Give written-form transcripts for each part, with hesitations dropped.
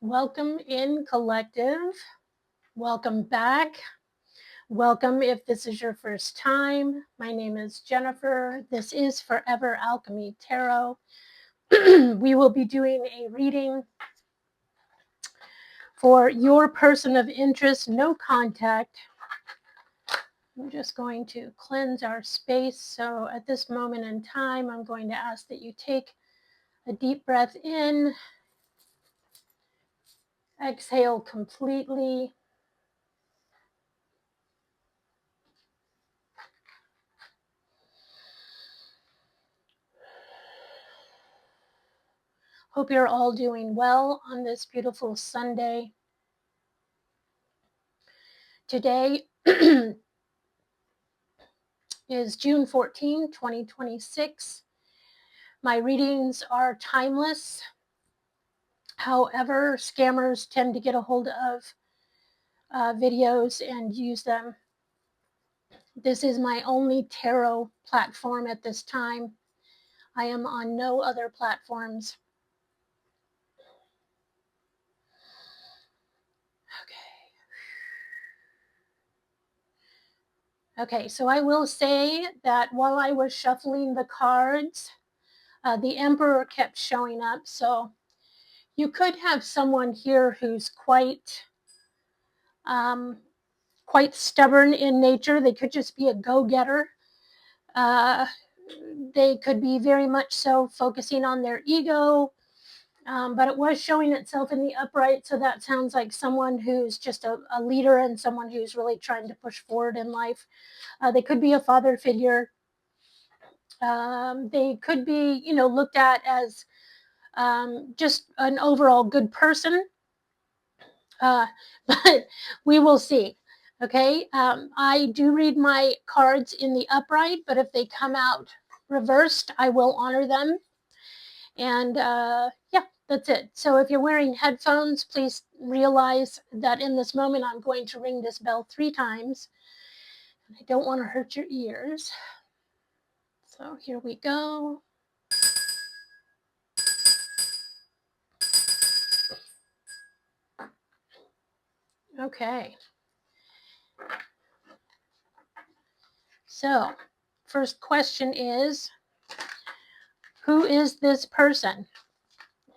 Welcome in collective. Welcome back. Welcome if this is your first time. My name is Jennifer. This is Forever Alchemy Tarot. We will be doing a reading for your person of interest, no contact. I'm just going to cleanse our space. So at this moment in time, I'm going to ask that you take a deep breath in, exhale completely. Hope you're all doing well on this beautiful Sunday. Today is June 14, 2026. My readings are timeless. However, scammers tend to get a hold of videos and use them. This is my only tarot platform at this time. I am on no other platforms. Okay, so I will say that while I was shuffling the cards, the Emperor kept showing up. So you could have someone here who's quite stubborn in nature. They could just be a go-getter. They could be very much so focusing on their ego, but it was showing itself in the upright, so that sounds like someone who's just a leader and someone who's really trying to push forward in life. They could be a father figure. They could be, looked at as just an overall good person, but we will see. Okay, I do read my cards in the upright, but if they come out reversed, I will honor them. And yeah, that's it. So if you're wearing headphones, please realize that in this moment, I'm going to ring this bell 3 times. I don't want to hurt your ears. So here we go. Okay. So, first question is, who is this person?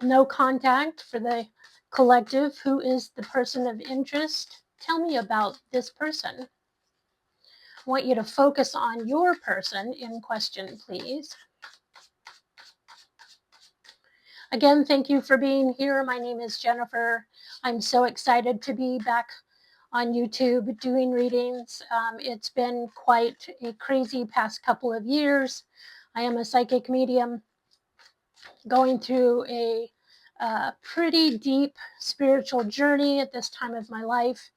No contact for the collective. Who is the person of interest? Tell me about this person. I want you to focus on your person in question, please. Again, thank you for being here. My name is Jennifer. I'm so excited to be back on YouTube doing readings. It's been quite a crazy past couple of years. I am a psychic medium going through a pretty deep spiritual journey at this time of my life.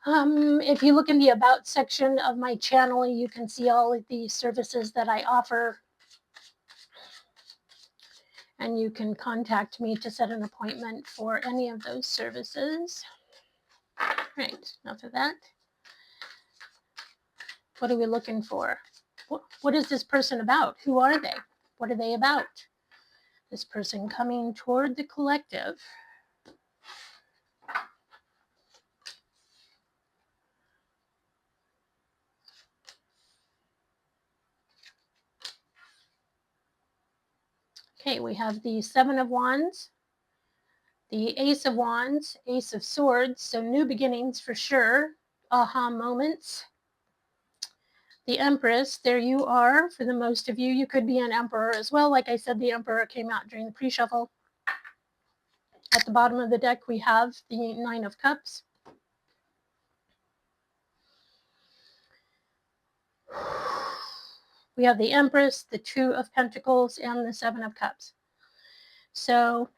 If you look in the About section of my channel, you can see all of the services that I offer. And you can contact me to set an appointment for any of those services. Right, enough of that. What are we looking for? What is this person about? Who are they? What are they about? This person coming toward the collective. Okay, we have the Seven of Wands, the Ace of Wands, Ace of Swords, so new beginnings for sure, aha moments. The Empress, there you are. For the most of you, you could be an Emperor as well. Like I said, the Emperor came out during the pre-shuffle. At the bottom of the deck, we have the Nine of Cups. We have the Empress, the Two of Pentacles, and the Seven of Cups. So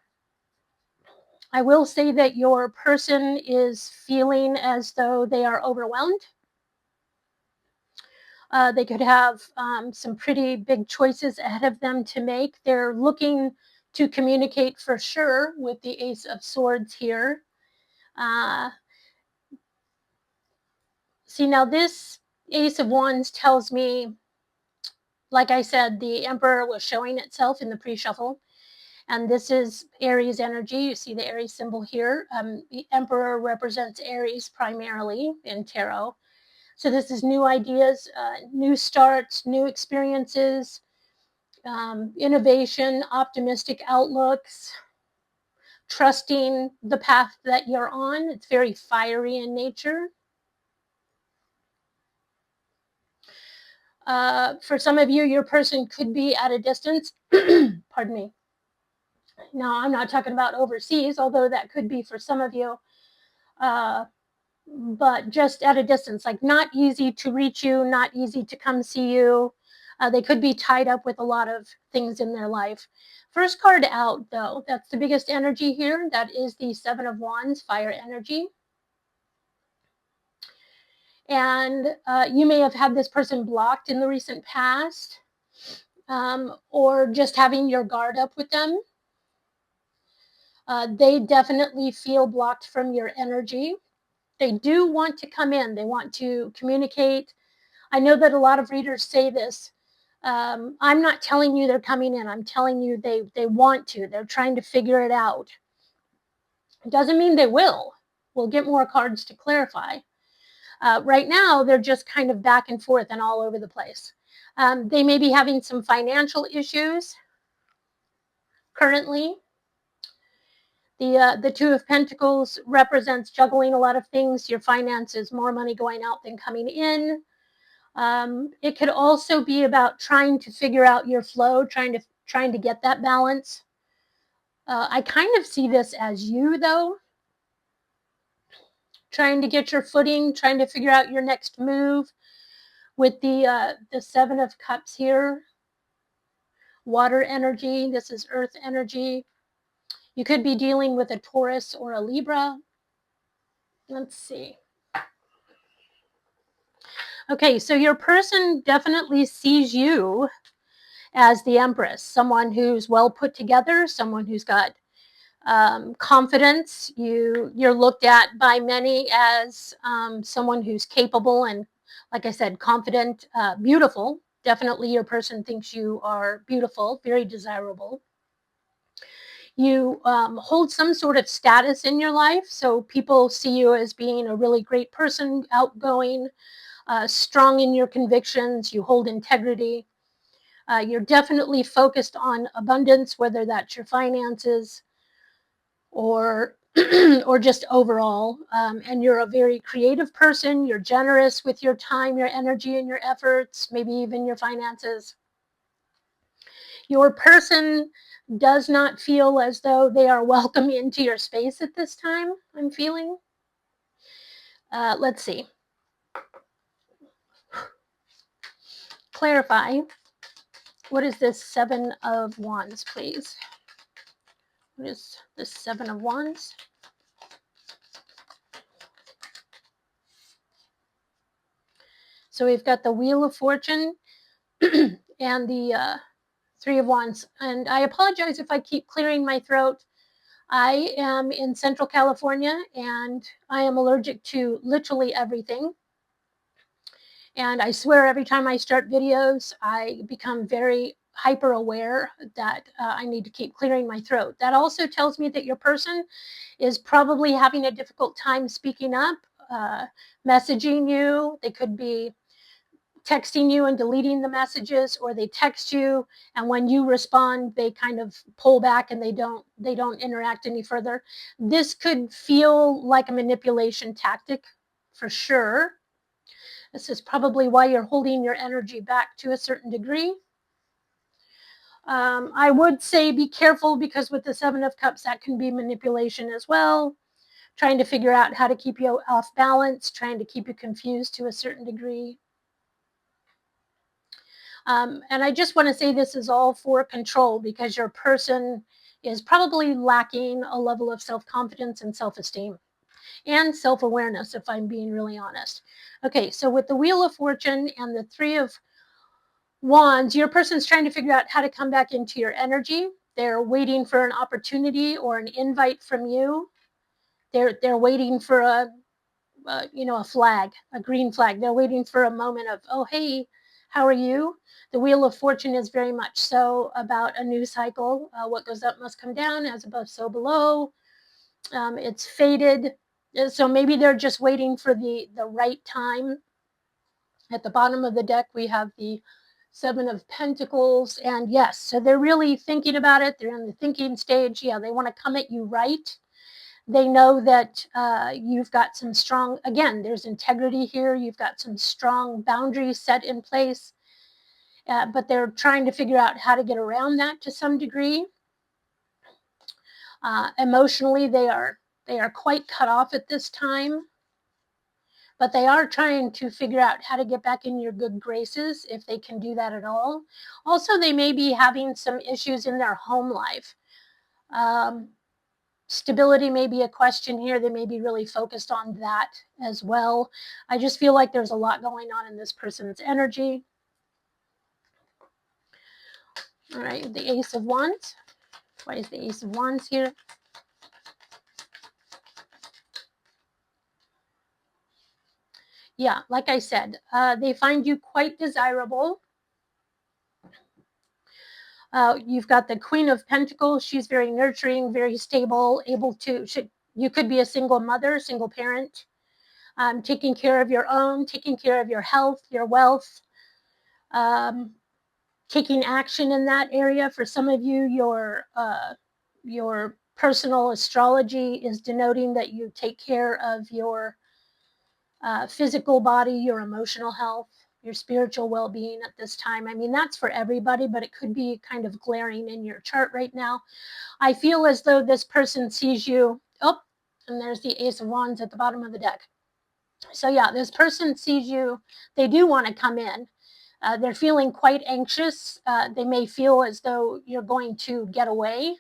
I will say that your person is feeling as though they are overwhelmed. They could have some pretty big choices ahead of them to make. They're looking to communicate for sure with the Ace of Swords here. See, now this Ace of Wands tells me, like I said, the Emperor was showing itself in the pre-shuffle. And this is Aries energy. You see the Aries symbol here. The Emperor represents Aries primarily in tarot. So this is new ideas, new starts, new experiences, innovation, optimistic outlooks, trusting the path that you're on. It's very fiery in nature. For some of you, your person could be at a distance. Pardon me. Now, I'm not talking about overseas, although that could be for some of you. But just at a distance, like not easy to reach you, not easy to come see you. They could be tied up with a lot of things in their life. First card out, though, that's the biggest energy here. That is the Seven of Wands, fire energy. And you may have had this person blocked in the recent past, or just having your guard up with them. They definitely feel blocked from your energy. They do want to come in. They want to communicate. I know that a lot of readers say this. I'm not telling you they're coming in. I'm telling you they want to. They're trying to figure it out. It doesn't mean they will. We'll get more cards to clarify. Right now, they're just kind of back and forth and all over the place. They may be having some financial issues currently. The Two of Pentacles represents juggling a lot of things, your finances, more money going out than coming in. It could also be about trying to figure out your flow, trying to get that balance. I kind of see this as you, though, trying to get your footing, trying to figure out your next move. With the Seven of Cups here, water energy. This is earth energy. You could be dealing with a Taurus or a Libra. Let's see. Okay, so your person definitely sees you as the Empress, someone who's well put together, someone who's got confidence. You're looked at by many as someone who's capable and, like I said, confident, beautiful. Definitely your person thinks you are beautiful, very desirable. You hold some sort of status in your life, so people see you as being a really great person, outgoing, strong in your convictions. You hold integrity. You're definitely focused on abundance, whether that's your finances or or just overall. And you're a very creative person. You're generous with your time, your energy, and your efforts, maybe even your finances. Your person does not feel as though they are welcome into your space at this time, I'm feeling. Let's see. Clarify. What is this Seven of Wands, please? What is the Seven of Wands? So we've got the Wheel of Fortune and the Three of Wands. And I apologize if I keep clearing my throat. I am in Central California and I am allergic to literally everything. And I swear every time I start videos, I become very hyper aware that I need to keep clearing my throat. That also tells me that your person is probably having a difficult time speaking up, messaging you. They could be texting you and deleting the messages, or they text you and when you respond they kind of pull back and they don't interact any further. This could feel like a manipulation tactic for sure. This is probably why you're holding your energy back to a certain degree. I would say be careful, because with the Seven of Cups, that can be manipulation as well. Trying to figure out how to keep you off balance, trying to keep you confused to a certain degree. And I just want to say this is all for control, because your person is probably lacking a level of self-confidence and self-esteem and self-awareness, if I'm being really honest. Okay, so with the Wheel of Fortune and the Three of Wands, your person's trying to figure out how to come back into your energy. They're waiting for an opportunity or an invite from you. They're waiting for a flag, a green flag. They're waiting for a moment of, oh, hey, How are you? The Wheel of Fortune is very much so about a new cycle. What goes up must come down, as above, so below. It's fated. So maybe they're just waiting for the right time. At the bottom of the deck, we have the Seven of Pentacles. And yes, so they're really thinking about it. They're in the thinking stage. Yeah, they want to come at you right. They know that you've got some strong, again, there's integrity here. You've got some strong boundaries set in place. But they're trying to figure out how to get around that to some degree. Emotionally, they are quite cut off at this time. But they are trying to figure out how to get back in your good graces, if they can do that at all. Also, they may be having some issues in their home life. Stability may be a question here. They may be really focused on that as well. I just feel like there's a lot going on in this person's energy. All right, the Ace of Wands. Why is the Ace of Wands here? Yeah, like I said, they find you quite desirable. You've got the Queen of Pentacles. She's very nurturing, very stable, able to, you could be a single mother, single parent, taking care of your own, taking care of your health, your wealth, taking action in that area. For some of you, your personal astrology is denoting that you take care of your physical body, your emotional health, your spiritual well-being at this time. I mean, that's for everybody, but it could be kind of glaring in your chart right now. I feel as though this person sees you. Oh, and there's the Ace of Wands at the bottom of the deck. So yeah, this person sees you. They do want to come in. They're feeling quite anxious. They may feel as though you're going to get away.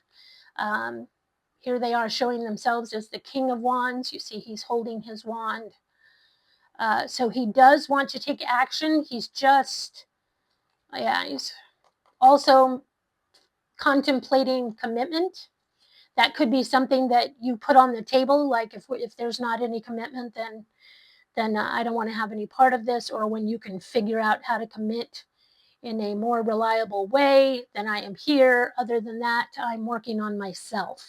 Here they are showing themselves as the King of Wands. You see he's holding his wand. So he does want to take action. He's just, yeah, he's also contemplating commitment. That could be something that you put on the table, like if there's not any commitment, then I don't want to have any part of this. Or when you can figure out how to commit in a more reliable way, then I am here. Other than that, I'm working on myself.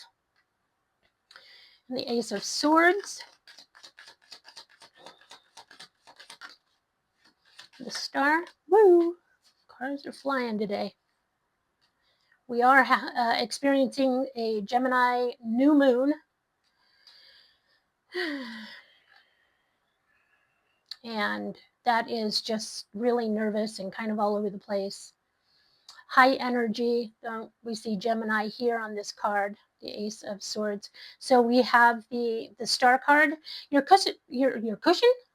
And the Ace of Swords. The Star. Woo! Cards are flying today. We are experiencing a Gemini new moon. And that is just really nervous and kind of all over the place. High energy. We see Gemini here on this card, the Ace of Swords. So we have the Star card. Your cushion.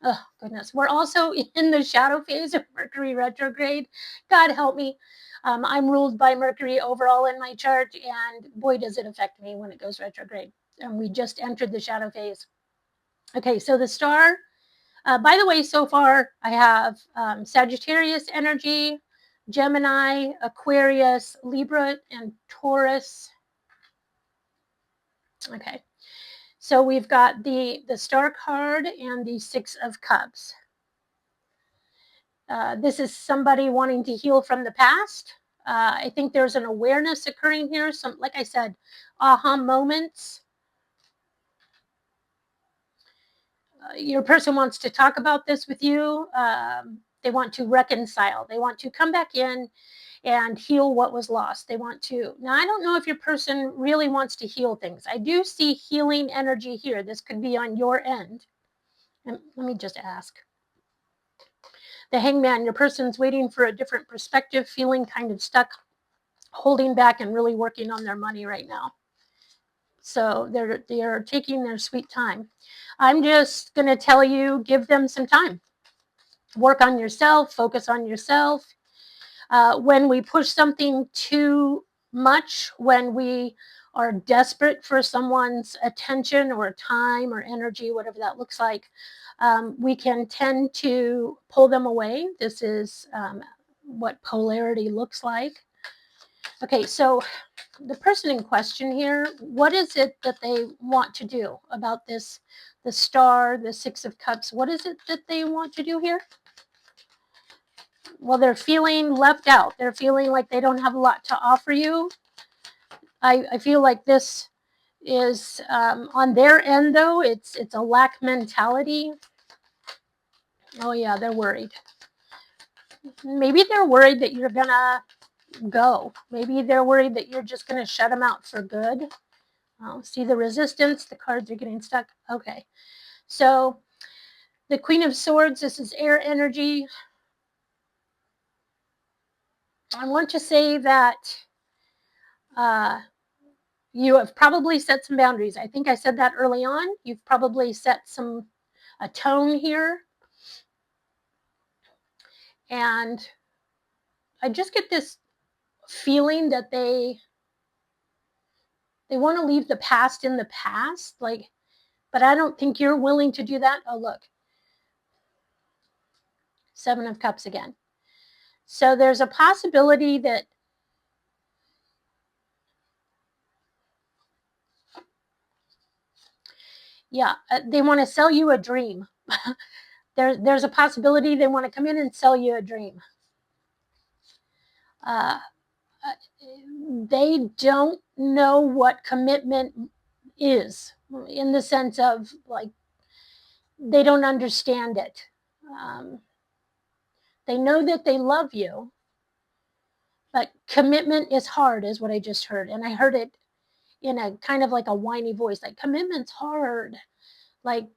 Oh goodness. We're also in the shadow phase of Mercury retrograde. God help me. I'm ruled by Mercury overall in my chart, and boy, does it affect me when it goes retrograde. And we just entered the shadow phase. Okay, so the Star. By the way, so far I have Sagittarius energy, Gemini, Aquarius, Libra, and Taurus. Okay, so we've got the Star card and the Six of Cups. This is somebody wanting to heal from the past. I think there's an awareness occurring here. Some, like I said, aha moments. Your person wants to talk about this with you. They want to reconcile. They want to come back in and heal what was lost. They want to. Now, I don't know if your person really wants to heal things. I do see healing energy here. This could be on your end. And let me just ask. The Hangman, your person's waiting for a different perspective, feeling kind of stuck, holding back and really working on their money right now. So they're taking their sweet time. I'm just going to tell you, give them some time. Work on yourself, focus on yourself. When we push something too much, when we are desperate for someone's attention or time or energy, whatever that looks like, we can tend to pull them away. This is what polarity looks like. Okay, so the person in question here, what is it that they want to do about this? The Star, the Six of Cups, what is it that they want to do here? Well, they're feeling left out. They're feeling like they don't have a lot to offer you. I feel like this is on their end, though. It's a lack mentality. Oh yeah, they're worried. Maybe they're worried that you're gonna go. Maybe they're worried that you're just gonna shut them out for good. See the resistance. The cards are getting stuck. Okay, so the Queen of Swords. This is air energy. I want to say that you have probably set some boundaries. I think I said that early on. You've probably set a tone here. And I just get this feeling that they want to leave the past in the past, like, but I don't think you're willing to do that. Oh, look. 7 of Cups again. So there's a possibility that they want to sell you a dream. There's a possibility they want to come in and sell you a dream. They don't know what commitment is, in the sense of, like, they don't understand it. They know that they love you, but commitment is hard, is what I just heard. And I heard it in a kind of like a whiny voice, like, commitment's hard. Like,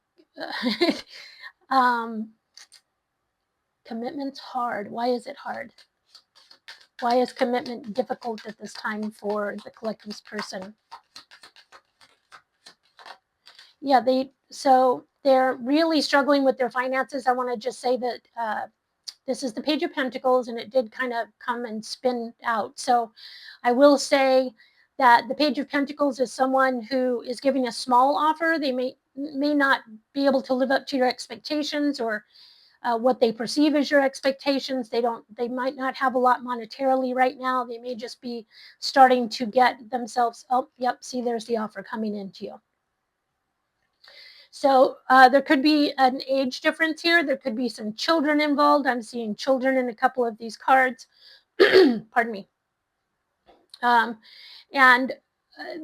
commitment's hard. Why is it hard? Why is commitment difficult at this time for the collectivist person? Yeah, they're really struggling with their finances. I want to just say that this is the Page of Pentacles, and it did kind of come and spin out. So I will say that the Page of Pentacles is someone who is giving a small offer. They may not be able to live up to your expectations, or what they perceive as your expectations. They might not have a lot monetarily right now. They may just be starting to get themselves, oh, yep, see, there's the offer coming into you. So there could be an age difference here. There could be some children involved. I'm seeing children in a couple of these cards. Pardon me. And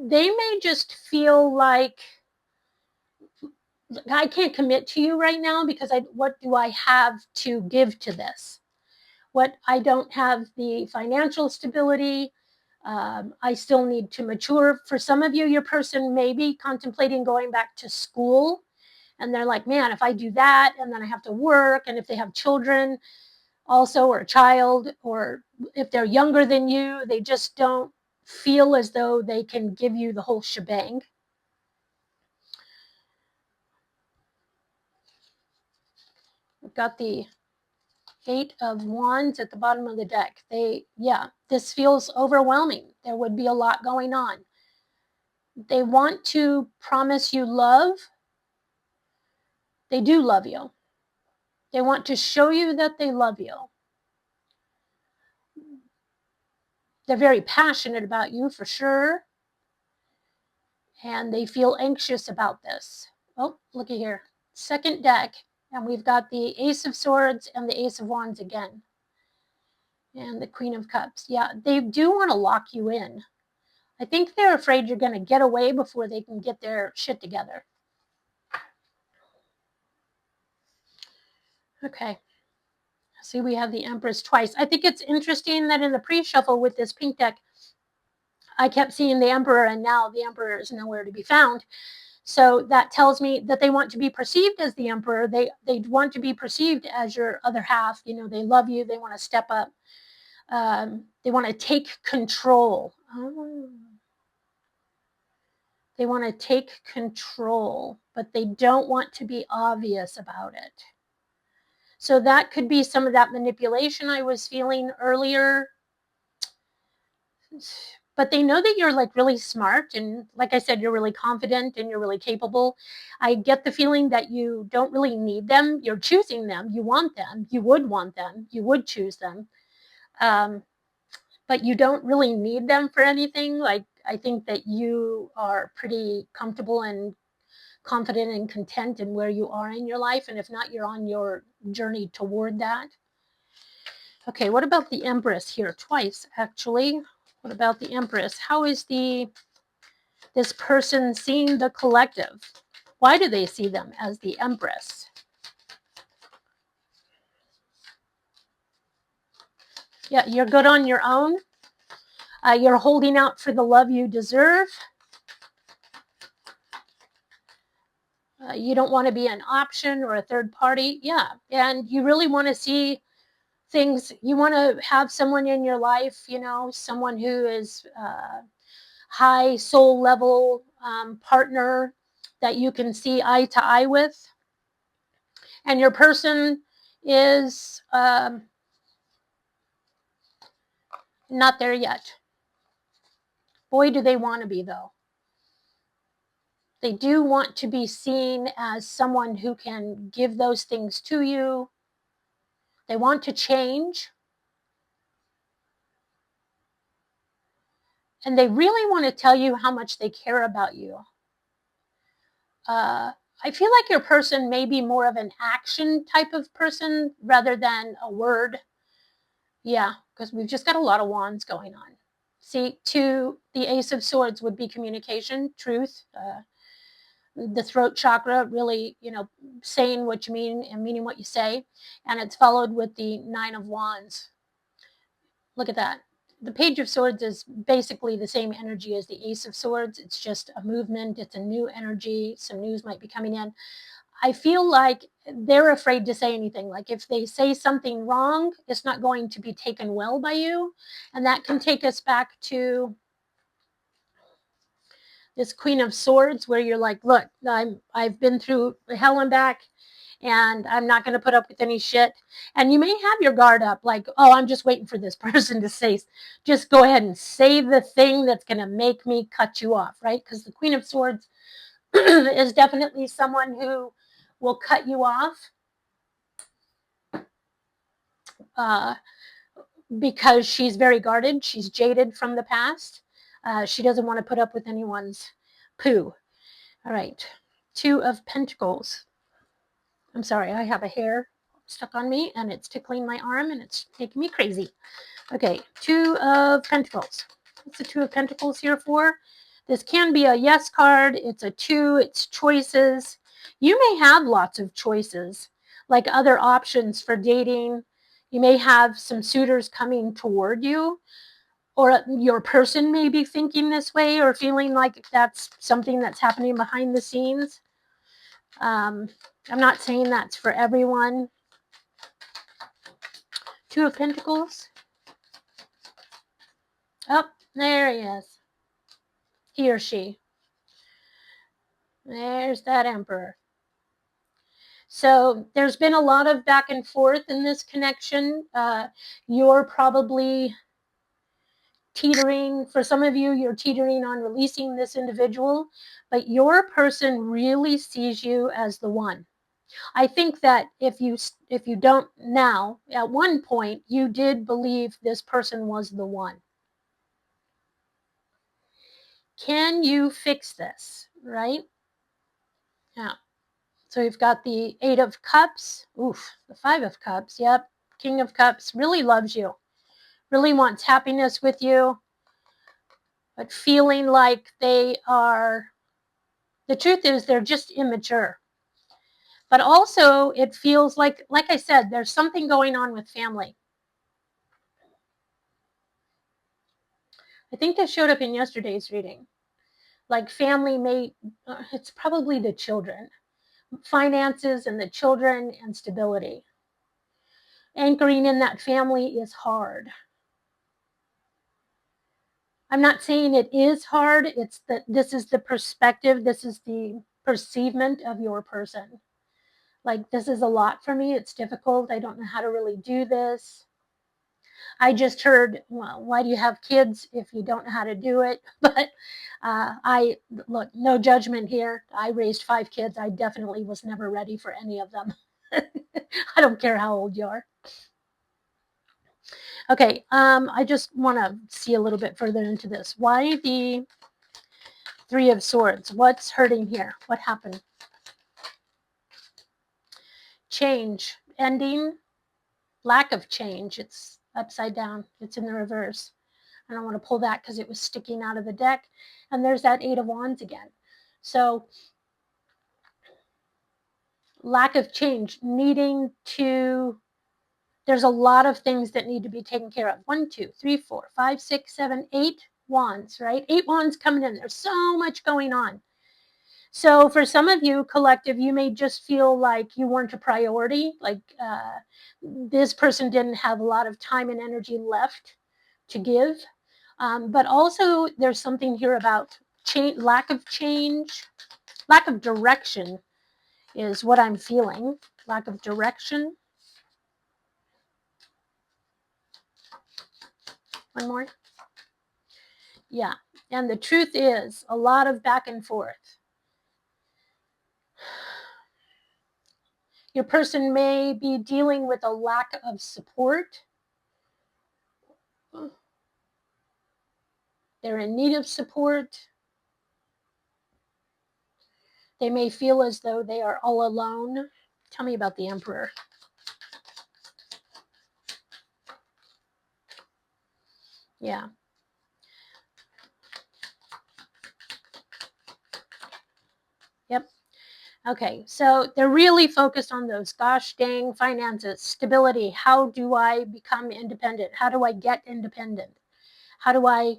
they may just feel like, I can't commit to you right now because what do I have to give to this? I don't have the financial stability. I still need to mature. For some of you, your person may be contemplating going back to school. And they're like, man, if I do that, and then I have to work, and if they have children also, or a child, or if they're younger than you, they just don't feel as though they can give you the whole shebang. We've got the 8 of Wands at the bottom of the deck. This feels overwhelming. There would be a lot going on. They want to promise you love. They do love you. They want to show you that they love you. They're very passionate about you, for sure. And they feel anxious about this. Oh, looky here. Second deck. And we've got the Ace of Swords and the Ace of Wands again. And the Queen of Cups. Yeah, they do want to lock you in. I think they're afraid you're going to get away before they can get their shit together. Okay. See, we have the Empress twice. I think it's interesting that in the pre-shuffle with this pink deck, I kept seeing the Emperor, and now the Emperor is nowhere to be found. So that tells me that they want to be perceived as the Emperor. They want to be perceived as your other half. You know, they love you. They want to step up. They want to take control. They want to take control, but they don't want to be obvious about it. So that could be some of that manipulation I was feeling earlier. But they know that you're like really smart, and like I said, you're really confident and you're really capable. I get the feeling that you don't really need them. You're choosing them. You want them. You would want them. You would choose them. But you don't really need them for anything. Like, I think that you are pretty comfortable and confident and content in where you are in your life. And if not, you're on your journey toward that. Okay, what about the Empress here? Twice, actually. What about the Empress? How is this person seeing the collective? Why do they see them as the Empress? Yeah, you're good on your own. You're holding out for the love you deserve. You don't want to be an option or a third party. Yeah, and you really want to see things. You want to have someone in your life, someone who is high soul level partner that you can see eye to eye with. And your person is not there yet. Boy, do they want to be, though. They do want to be seen as someone who can give those things to you. They want to change. And they really want to tell you how much they care about you. I feel like your person may be more of an action type of person rather than a word. Yeah, because we've just got a lot of wands going on. See, to the Ace of Swords would be communication, truth, the throat chakra, really, saying what you mean and meaning what you say. And it's followed with the Nine of Wands. Look at that. The Page of Swords is basically the same energy as the Ace of Swords. It's just a movement. It's a new energy. Some news might be coming in. I feel like they're afraid to say anything. Like if they say something wrong, it's not going to be taken well by you. And that can take us back to this Queen of Swords, where you're like, look, I've been through hell and back, and I'm not going to put up with any shit. And you may have your guard up, like, oh, I'm just waiting for this person to say, just go ahead and say the thing that's going to make me cut you off, right? Because the Queen of Swords is definitely someone who will cut you off because she's very guarded. She's jaded from the past. She doesn't want to put up with anyone's poo. All right. Two of Pentacles. I'm sorry, I have a hair stuck on me and it's tickling my arm and it's making me crazy. Okay, Two of Pentacles. What's the Two of Pentacles here for? This can be a yes card. It's a two. It's choices. You may have lots of choices, like other options for dating. You may have some suitors coming toward you, or your person may be thinking this way or feeling like that's something that's happening behind the scenes. I'm not saying that's for everyone. Two of Pentacles. Oh, there he is. He or she. There's that Emperor. So there's been a lot of back and forth in this connection. You're probably teetering, for some of you, you're teetering on releasing this individual, but your person really sees you as the one. I think that if you don't now, at one point, you did believe this person was the one. Can you fix this, right? Yeah. So we've got the Eight of Cups. Oof, the Five of Cups. Yep. King of Cups really loves you, really wants happiness with you, but feeling like they are, the truth is they're just immature. But also it feels like I said, there's something going on with family. I think this showed up in yesterday's reading. Like family may, it's probably the children, finances and the children and stability. Anchoring in that family is hard. I'm not saying it is hard. It's that this is the perspective. This is the perceivement of your person. Like, this is a lot for me. It's difficult. I don't know how to really do this. I just heard, well, why do you have kids if you don't know how to do it? But look, no judgment here. I raised 5 kids. I definitely was never ready for any of them. I don't care how old you are. Okay, I just want to see a little bit further into this. Why the Three of Swords? What's hurting here? What happened? Change, ending, Lack of change. It's upside down. It's in the reverse. I don't want to pull that because it was sticking out of the deck. And there's that Eight of Wands again. So lack of change, needing to, there's a lot of things that need to be taken care of. 1, 2, 3, 4, 5, 6, 7, 8 wands, right? 8 wands coming in. There's so much going on. So for some of you, collective, you may just feel like you weren't a priority, like this person didn't have a lot of time and energy left to give. But also there's something here about change, lack of change, lack of direction is what I'm feeling. Lack of direction. One more. Yeah. And the truth is a lot of back and forth. Your person may be dealing with a lack of support. They're in need of support. They may feel as though they are all alone. Tell me about the Emperor. Yeah. Yep. Okay, so they're really focused on those gosh dang finances, stability. How do I become independent? How do I get independent? How do I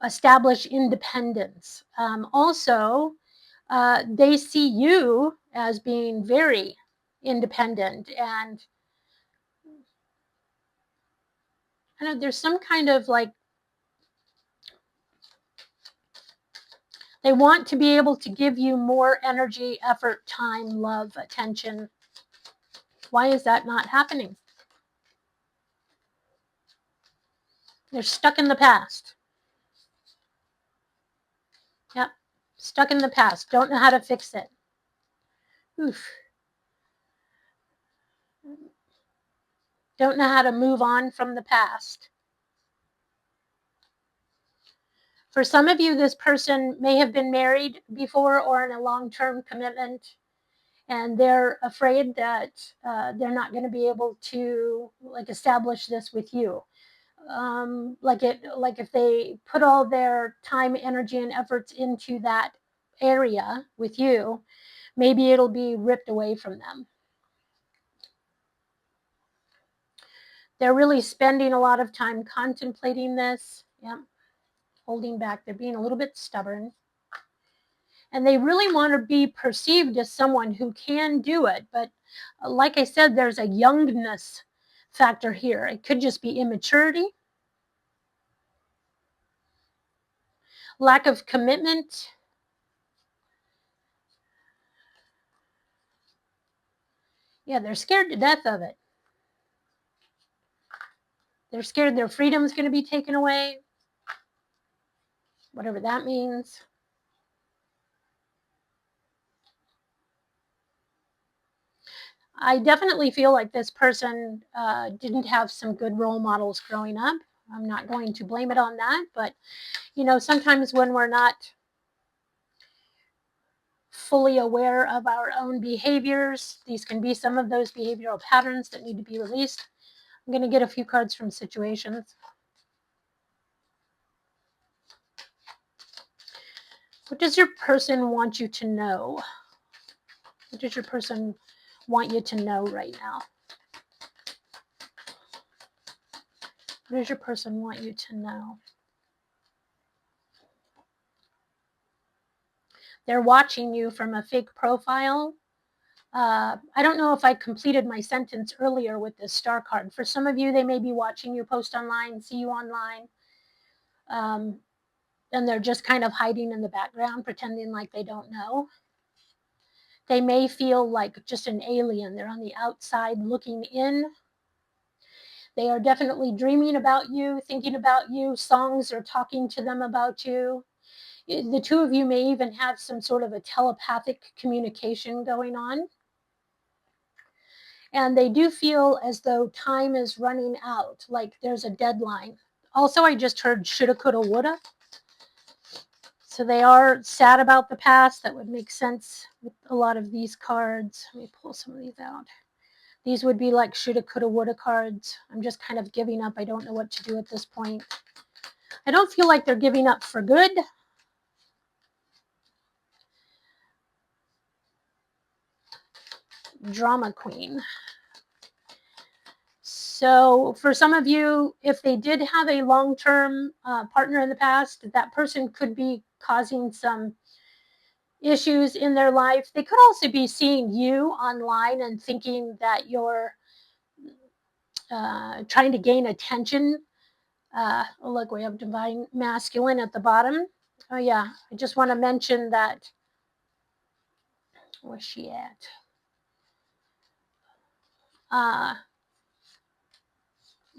establish independence? Also, they see you as being very independent, and I know there's some kind of like, they want to be able to give you more energy, effort, time, love, attention. Why is that not happening? They're stuck in the past. Yep, stuck in the past. Don't know how to fix it. Oof. Don't know how to move on from the past. For some of you, this person may have been married before or in a long-term commitment, and they're afraid that they're not going to be able to like establish this with you. Like if they put all their time, energy, and efforts into that area with you, maybe it'll be ripped away from them. They're really spending a lot of time contemplating this. Yep. Holding back. They're being a little bit stubborn. And they really want to be perceived as someone who can do it. But like I said, there's a youngness factor here. It could just be immaturity, lack of commitment. Yeah, they're scared to death of it. They're scared their freedom is going to be taken away, whatever that means. I definitely feel like this person didn't have some good role models growing up. I'm not going to blame it on that, but you know, sometimes when we're not fully aware of our own behaviors, these can be some of those behavioral patterns that need to be released. I'm going to get a few cards from situations. What does your person want you to know? What does your person want you to know right now? What does your person want you to know? They're watching you from a fake profile. I don't know if I completed my sentence earlier with this star card. For some of you, they may be watching you post online, see you online, and they're just kind of hiding in the background, pretending like they don't know. They may feel like just an alien. They're on the outside looking in. They are definitely dreaming about you, thinking about you. Songs are talking to them about you. The two of you may even have some sort of a telepathic communication going on. And they do feel as though time is running out, like there's a deadline. Also, I just heard shoulda, coulda, woulda. So they are sad about the past. That would make sense with a lot of these cards. Let me pull some of these out. These would be like shoulda, coulda, woulda cards. I'm just kind of giving up. I don't know what to do at this point. I don't feel like they're giving up for good. Drama queen. So for some of you, if they did have a long-term partner in the past, that person could be causing some issues in their life. They could also be seeing you online and thinking that you're trying to gain attention. Oh, look, we have divine masculine at the bottom. Oh yeah, I just want to mention that. Where's she at?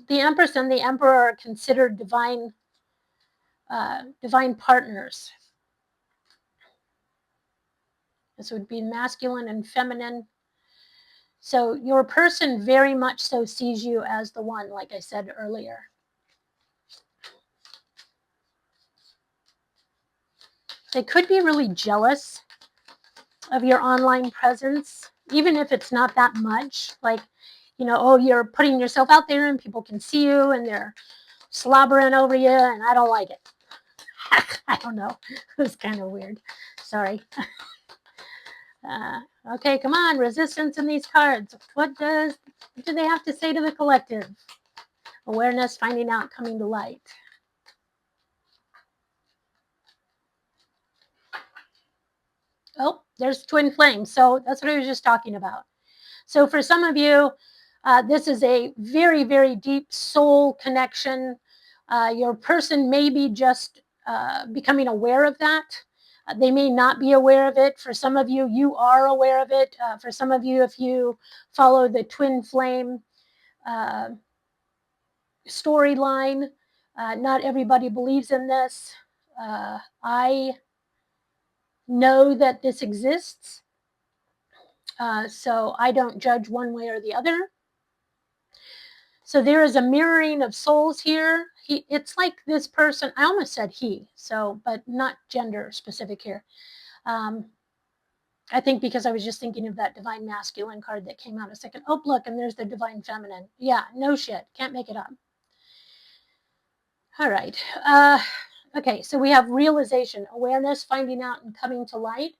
The Empress and the Emperor are considered divine partners. This would be masculine and feminine. So your person very much so sees you as the one, like I said earlier. They could be really jealous of your online presence, even if it's not that much. Like, you know, oh, you're putting yourself out there and people can see you and they're slobbering over you and I don't like it. I don't know. It was kind of weird. Sorry. Okay, come on. Resistance in these cards. What do they have to say to the collective? Awareness, finding out, coming to light. Oh, there's twin flames. So that's what I was just talking about. So for some of you, this is a very, very deep soul connection. Your person may be just becoming aware of that. They may not be aware of it. For some of you, you are aware of it. For some of you, if you follow the twin flame storyline, not everybody believes in this. I know that this exists. So I don't judge one way or the other. So there is a mirroring of souls here. It's like this person, I almost said he, so, but not gender specific here. I think because I was just thinking of that divine masculine card that came out a second. Oh, look, and there's the divine feminine. Yeah, no shit. Can't make it up. All right. Okay, so we have realization, awareness, finding out, and coming to light.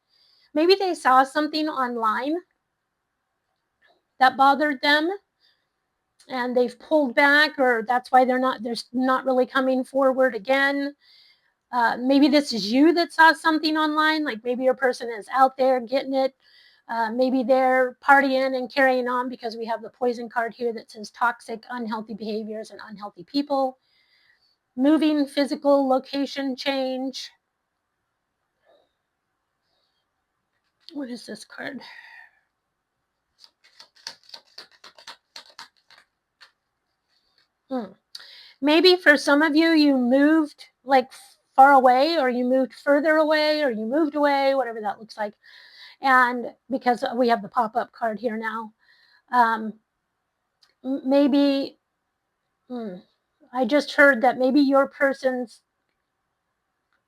Maybe they saw something online that bothered them and they've pulled back, or that's why they're not really coming forward again. Maybe this is you that saw something online, like maybe your person is out there getting it. Maybe they're partying and carrying on, because we have the poison card here that says toxic, unhealthy behaviors and unhealthy people. Moving, physical, location change. What is this card? Maybe for some of you, you moved like far away, or you moved further away, or you moved away, whatever that looks like. And because we have the pop-up card here now, maybe I just heard that maybe your person's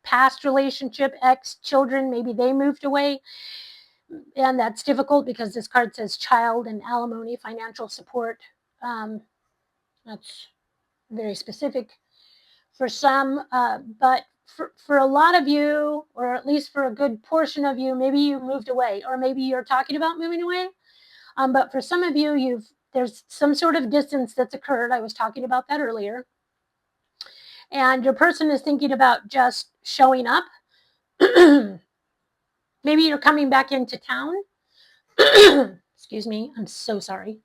past relationship, ex-children, maybe they moved away. And that's difficult because this card says child and alimony, financial support. That's very specific for some, but for a lot of you, or at least for a good portion of you, maybe you moved away, or maybe you're talking about moving away. But for some of you, there's some sort of distance that's occurred. I was talking about that earlier. And your person is thinking about just showing up. Maybe you're coming back into town. Excuse me, I'm so sorry.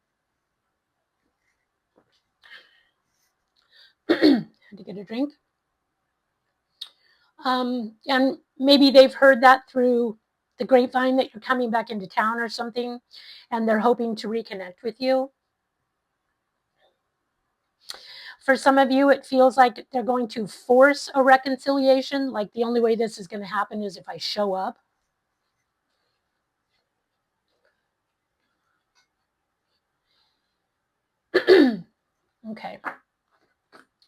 Had to get a drink. And maybe they've heard that through the grapevine that you're coming back into town or something, and they're hoping to reconnect with you. For some of you, it feels like they're going to force a reconciliation. Like the only way this is going to happen is if I show up. Okay.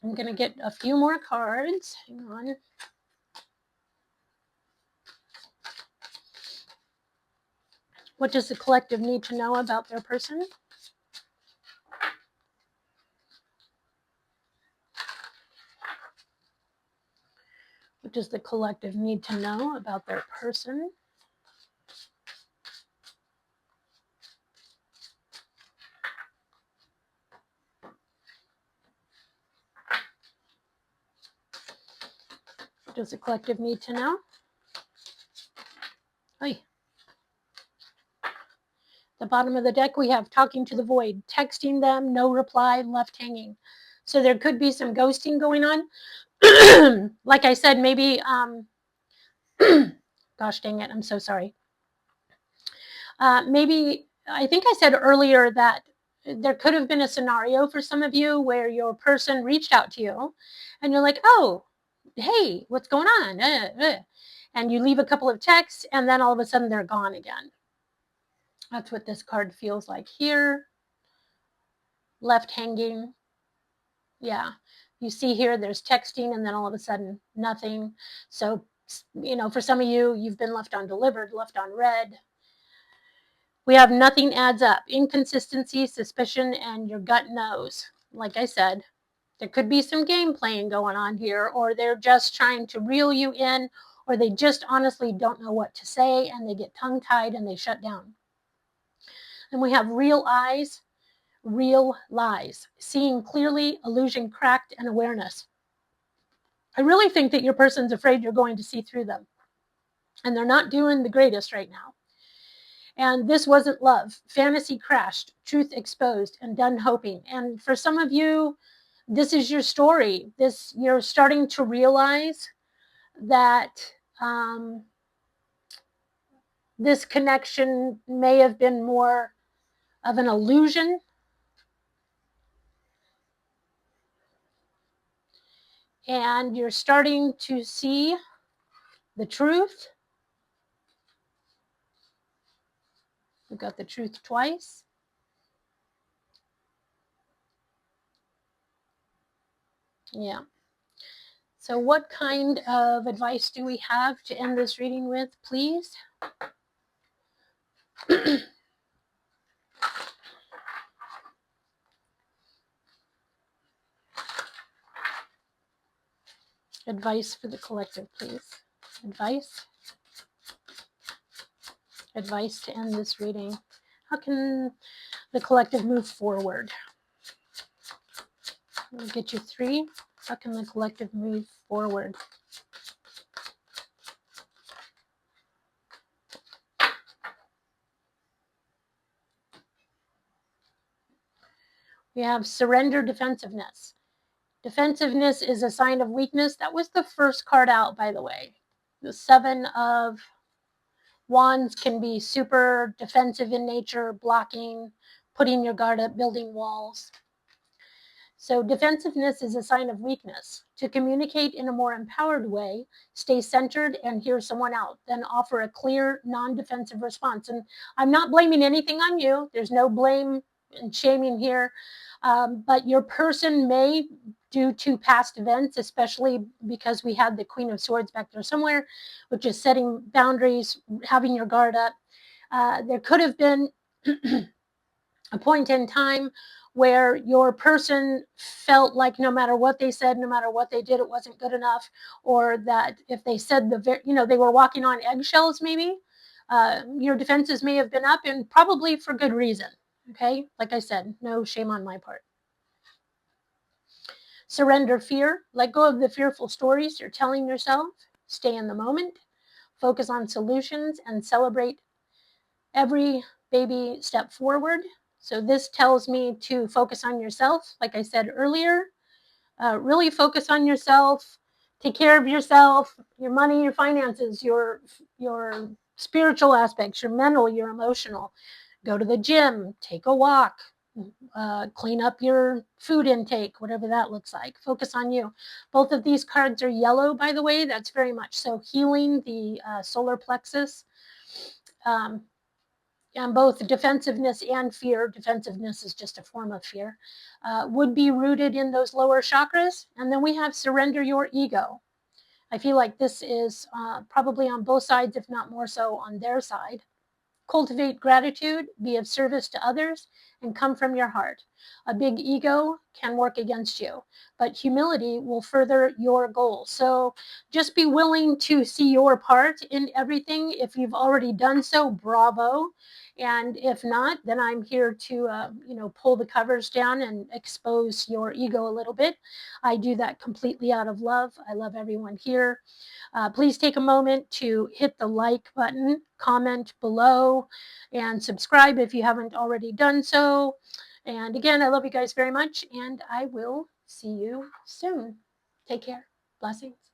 I'm going to get a few more cards. Hang on. What does the collective need to know about their person? What does the collective need to know about their person? What does the collective need to know? Oy. The bottom of the deck, we have talking to the void, texting them, no reply, left hanging. So there could be some ghosting going on. Like I said, maybe, gosh dang it, I'm so sorry. Maybe, I think I said earlier that there could have been a scenario for some of you where your person reached out to you and you're like, oh, hey, what's going on? And you leave a couple of texts and then all of a sudden they're gone again. That's what this card feels like here. Left hanging. Yeah. You see here, there's texting and then all of a sudden nothing. So, you know, for some of you, you've been left undelivered, left unread. We have nothing adds up. Inconsistency, suspicion, and your gut knows. Like I said, there could be some game playing going on here, or they're just trying to reel you in, or they just honestly don't know what to say and they get tongue-tied and they shut down. And we have real eyes, real lies, seeing clearly, illusion cracked, and awareness. I really think that your person's afraid you're going to see through them. And they're not doing the greatest right now. And this wasn't love. Fantasy crashed, truth exposed, and done hoping. And for some of you, this is your story. You're starting to realize that this connection may have been more of an illusion. And you're starting to see the truth. We've got the truth twice. Yeah. So what kind of advice do we have to end this reading with, please? Advice for the collective, please. Advice. Advice to end this reading. How can the collective move forward? We'll get you 3. How can the collective move forward? We have surrender, defensiveness. Defensiveness is a sign of weakness. That was the first card out, by the way. The 7 of Wands can be super defensive in nature, blocking, putting your guard up, building walls. So defensiveness is a sign of weakness. To communicate in a more empowered way, stay centered and hear someone out, then offer a clear, non-defensive response. And I'm not blaming anything on you. There's no blame and shaming here. But your person may, due to past events, especially because we had the Queen of Swords back there somewhere, which is setting boundaries, having your guard up. There could have been a point in time where your person felt like no matter what they said, no matter what they did, it wasn't good enough, or that if they said they were walking on eggshells, maybe your defenses may have been up, and probably for good reason. Okay, like I said, no shame on my part. Surrender fear. Let go of the fearful stories you're telling yourself. Stay in the moment. Focus on solutions and celebrate every baby step forward. So this tells me to focus on yourself. Like I said earlier, really focus on yourself. Take care of yourself, your money, your finances, your spiritual aspects, your mental, your emotional. Go to the gym, take a walk, clean up your food intake, whatever that looks like. Focus on you. Both of these cards are yellow, by the way. That's very much so healing the solar plexus. And both defensiveness and fear, defensiveness is just a form of fear, would be rooted in those lower chakras. And then we have surrender your ego. I feel like this is probably on both sides, if not more so on their side. Cultivate gratitude, be of service to others, and come from your heart. A big ego can work against you, but humility will further your goals. So just be willing to see your part in everything. If you've already done so, bravo. And if not, then I'm here to, pull the covers down and expose your ego a little bit. I do that completely out of love. I love everyone here. Please take a moment to hit the like button, comment below, and subscribe if you haven't already done so. And again, I love you guys very much, and I will see you soon. Take care. Blessings.